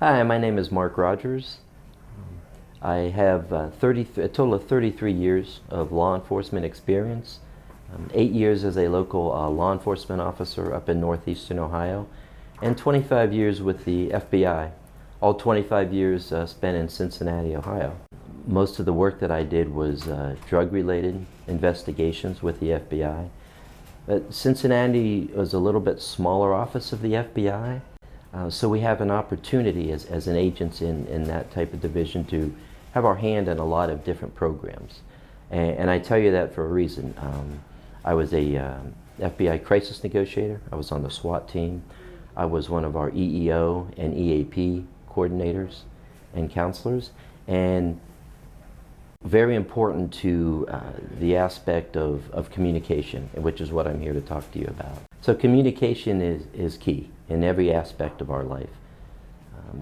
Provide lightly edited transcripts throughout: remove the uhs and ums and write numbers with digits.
Hi, my name is Mark Rogers. I have a total of 33 years of law enforcement experience, 8 years as a local law enforcement officer up in northeastern Ohio, and 25 years with the FBI, all 25 years spent in Cincinnati, Ohio. Most of the work that I did was drug-related investigations with the FBI. But Cincinnati was a little bit smaller office of the FBI, so we have an opportunity as an agent in that type of division to have our hand in a lot of different programs. And I tell you that for a reason. I was a FBI crisis negotiator. I was on the SWAT team. I was one of our EEO and EAP coordinators and counselors. And very important to the aspect of communication, which is what I'm here to talk to you about. So communication is key in every aspect of our life,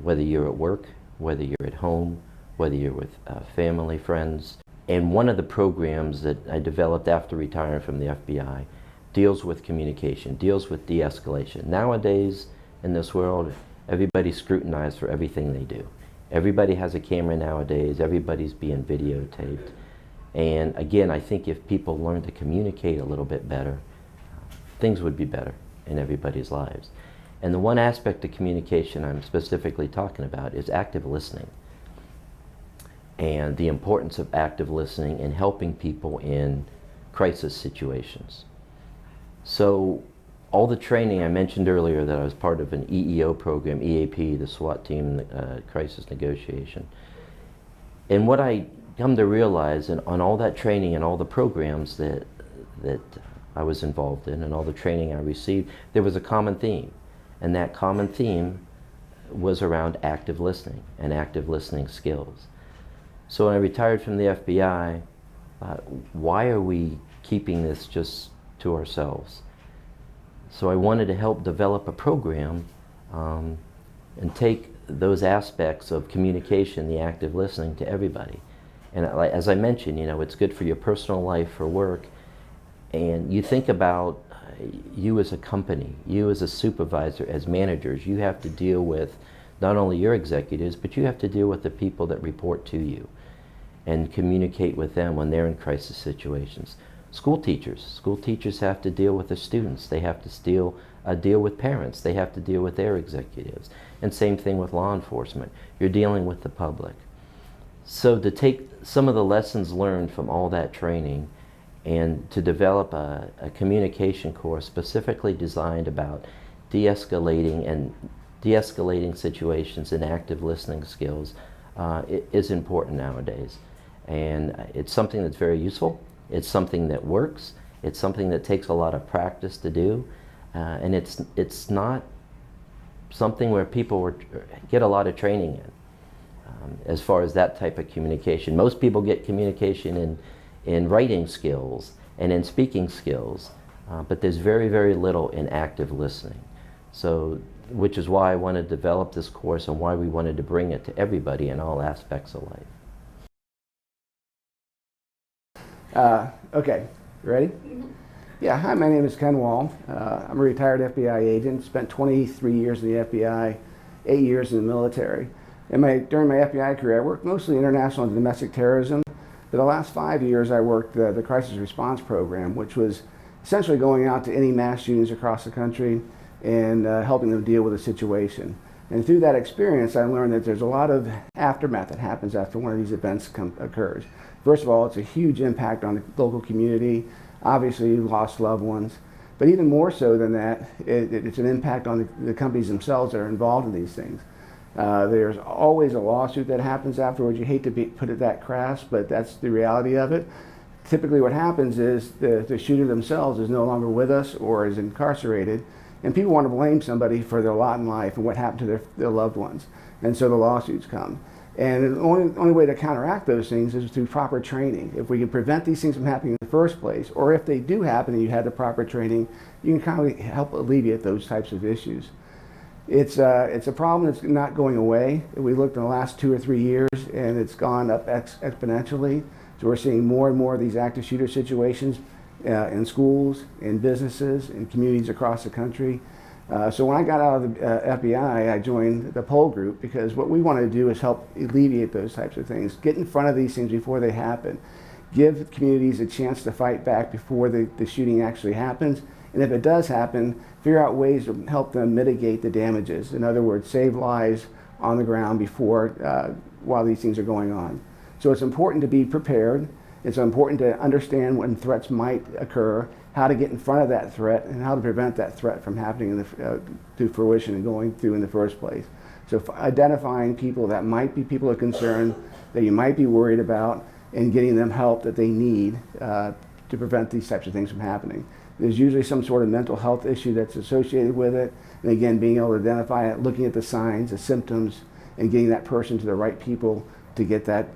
whether you're at work, whether you're at home, whether you're with family, friends. And one of the programs that I developed after retiring from the FBI deals with communication, deals with de-escalation. Nowadays, in this world, everybody's scrutinized for everything they do. Everybody has a camera nowadays, everybody's being videotaped. And again, I think if people learn to communicate a little bit better, things would be better in everybody's lives. And the one aspect of communication I'm specifically talking about is active listening. And the importance of active listening in helping people in crisis situations. So all the training I mentioned earlier, that I was part of an EEO program, EAP, the SWAT team, crisis negotiation. And what I come to realize on all that training and all the programs that I was involved in and all the training I received, there was a common theme. And that common theme was around active listening and active listening skills. So when I retired from the FBI, why are we keeping this just to ourselves? So I wanted to help develop a program and take those aspects of communication, the active listening, to everybody. And as I mentioned, it's good for your personal life, for work. And you think about you as a company, you as a supervisor, as managers, you have to deal with not only your executives, but you have to deal with the people that report to you and communicate with them when they're in crisis situations. School teachers have to deal with the students. They have to deal with parents. They have to deal with their executives. And same thing with law enforcement. You're dealing with the public. So to take some of the lessons learned from all that training and to develop a communication course specifically designed about de-escalating situations and active listening skills is important nowadays. And it's something that's very useful. It's something that works. It's something that takes a lot of practice to do. And it's not something where people get a lot of training in as far as that type of communication. Most people get communication in writing skills and in speaking skills, but there's very, very little in active listening. So, which is why I wanted to develop this course and why we wanted to bring it to everybody in all aspects of life. Okay, you ready? Yeah, hi, my name is Ken Wall. I'm a retired FBI agent, spent 23 years in the FBI, 8 years in the military. During my FBI career, I worked mostly international and domestic terrorism. For the last 5 years, I worked the crisis response program, which was essentially going out to any mass shootings across the country and helping them deal with a situation. And through that experience, I learned that there's a lot of aftermath that happens after one of these events occurs. First of all, it's a huge impact on the local community. Obviously, you lost loved ones. But even more so than that, it's an impact on the companies themselves that are involved in these things. There's always a lawsuit that happens afterwards. You hate to put it that crass, but that's the reality of it. Typically what happens is the shooter themselves is no longer with us or is incarcerated, and people want to blame somebody for their lot in life and what happened to their loved ones. And so the lawsuits come. And the only way to counteract those things is through proper training. If we can prevent these things from happening in the first place, or if they do happen and you had the proper training, you can kind of help alleviate those types of issues. It's a problem that's not going away. We looked in the last 2 or 3 years, and it's gone up exponentially. So we're seeing more and more of these active shooter situations in schools, in businesses, in communities across the country. So when I got out of the FBI, I joined the Pohl Group because what we want to do is help alleviate those types of things, get in front of these things before they happen, give communities a chance to fight back before the shooting actually happens, and if it does happen, figure out ways to help them mitigate the damages. In other words, save lives on the ground before, while these things are going on. So it's important to be prepared. It's important to understand when threats might occur, how to get in front of that threat, and how to prevent that threat from happening to fruition and going through in the first place. So identifying people that might be people of concern, that you might be worried about, and getting them help that they need to prevent these types of things from happening. There's usually some sort of mental health issue that's associated with it, and again, being able to identify it, looking at the signs, the symptoms, and getting that person to the right people to get the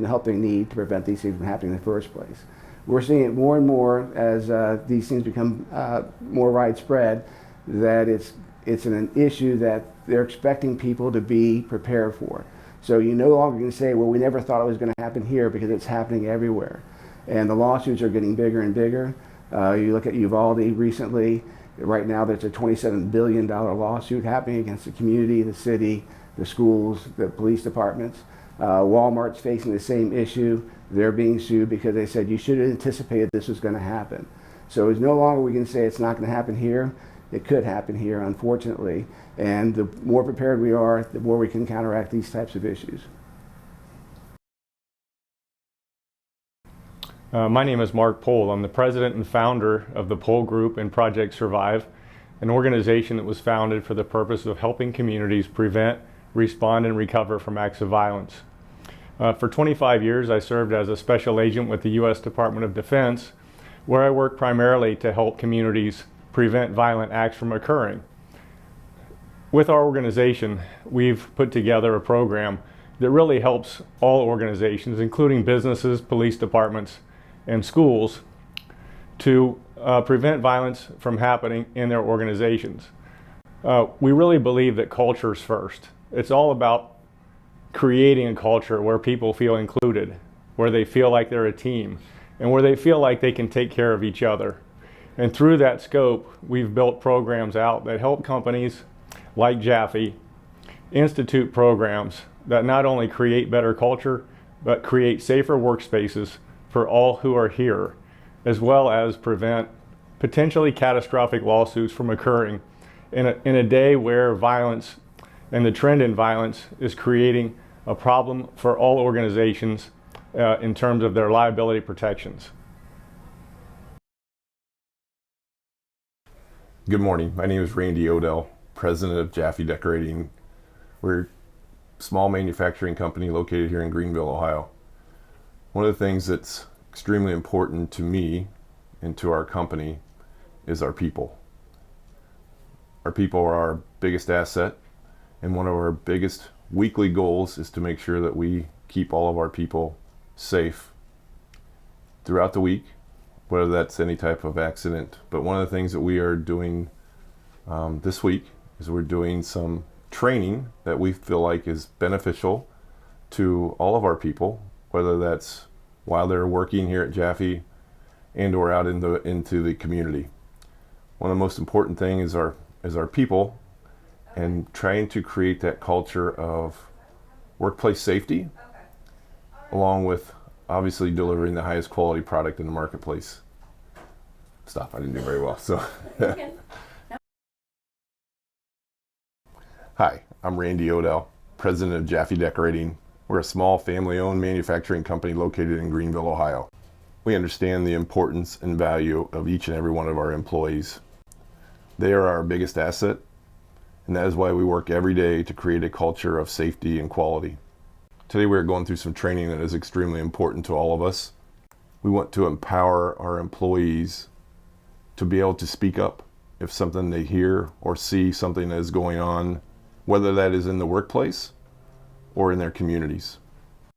help they need to prevent these things from happening in the first place. We're seeing it more and more as these things become more widespread, that it's an issue that they're expecting people to be prepared for. So you no longer can say, well, we never thought it was going to happen here, because it's happening everywhere. And the lawsuits are getting bigger and bigger. You look at Uvalde recently. Right now there's a $27 billion lawsuit happening against the community, the city, the schools, the police departments. Walmart's facing the same issue. They're being sued because they said you should have anticipated this was going to happen. So it's no longer we can say it's not going to happen here. It could happen here, unfortunately. And the more prepared we are, the more we can counteract these types of issues. My name is Mark Pohl. I'm the president and founder of the Pohl Group and Project Survive, an organization that was founded for the purpose of helping communities prevent, respond, and recover from acts of violence. For 25 years, I served as a special agent with the U.S. Department of Defense, where I work primarily to help communities prevent violent acts from occurring. With our organization, we've put together a program that really helps all organizations, including businesses, police departments, and schools, to prevent violence from happening in their organizations. We really believe that culture's first. It's all about creating a culture where people feel included, where they feel like they're a team, and where they feel like they can take care of each other. And through that scope, we've built programs out that help companies like Jaffe institute programs that not only create better culture, but create safer workspaces for all who are here, as well as prevent potentially catastrophic lawsuits from occurring in a day where violence and the trend in violence is creating a problem for all organizations in terms of their liability protections. Good morning. My name is Randy Odell, president of Jaffe Decorating. We're a small manufacturing company located here in Greenville, Ohio. One of the things that's extremely important to me and to our company is our people. Our people are our biggest asset, and one of our biggest weekly goals is to make sure that we keep all of our people safe throughout the week, whether that's any type of accident. But one of the things that we are doing this week is we're doing some training that we feel like is beneficial to all of our people, whether that's while they're working here at Jaffe and or out into the community. One of the most important things is our people, and trying to create that culture of workplace safety, along with obviously delivering the highest quality product in the marketplace. Stop, I didn't do very well. So, Hi, I'm Randy Odell, president of Jaffe Decorating. We're a small family-owned manufacturing company located in Greenville, Ohio. We understand the importance and value of each and every one of our employees. They are our biggest asset, and that is why we work every day to create a culture of safety and quality. Today we're going through some training that is extremely important to all of us. We want to empower our employees to be able to speak up if something they hear or see something that is going on, whether that is in the workplace or in their communities.